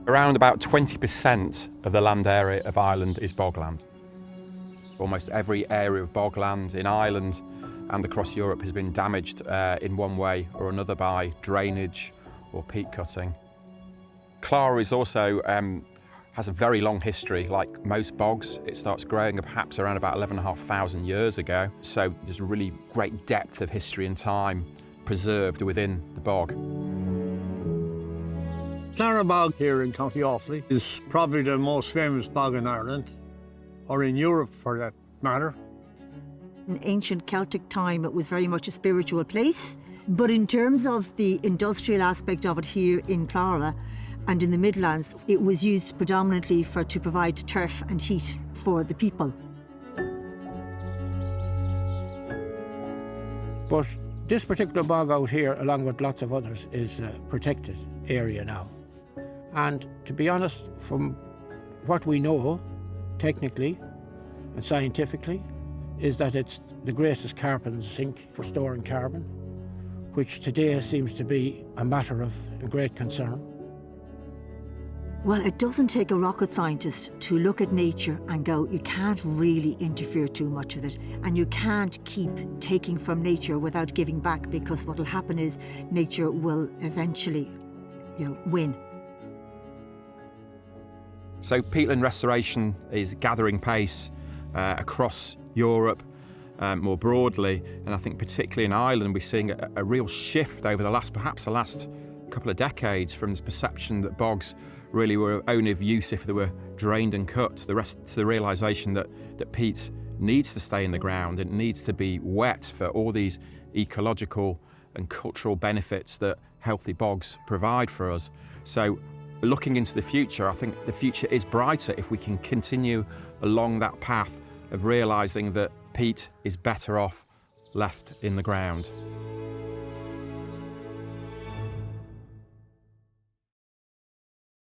Around about 20% of the land area of Ireland is bogland. Almost every area of bogland in Ireland and across Europe has been damaged in one way or another by drainage or peat cutting. Clara is also has a very long history. Like most bogs, it starts growing perhaps around about 11,500 years ago. So there's a really great depth of history and time preserved within the bog. Clara Bog here in County Offaly is probably the most famous bog in Ireland, or in Europe for that matter. In ancient Celtic time, it was very much a spiritual place. But in terms of the industrial aspect of it here in Clara and in the Midlands, it was used predominantly to provide turf and heat for the people. But this particular bog out here, along with lots of others, is a protected area now. And to be honest, from what we know, technically and scientifically, is that it's the greatest carbon sink for storing carbon, which today seems to be a matter of great concern. Well, it doesn't take a rocket scientist to look at nature and go, you can't really interfere too much with it, and you can't keep taking from nature without giving back, because what will happen is nature will eventually, win. So peatland restoration is gathering pace across Europe more broadly, and I think particularly in Ireland we're seeing a real shift over perhaps the last couple of decades from this perception that bogs really were only of use if they were drained and cut, to the realisation that peat needs to stay in the ground, it needs to be wet for all these ecological and cultural benefits that healthy bogs provide for us. So looking into the future, I think the future is brighter if we can continue along that path of realising that peat is better off left in the ground.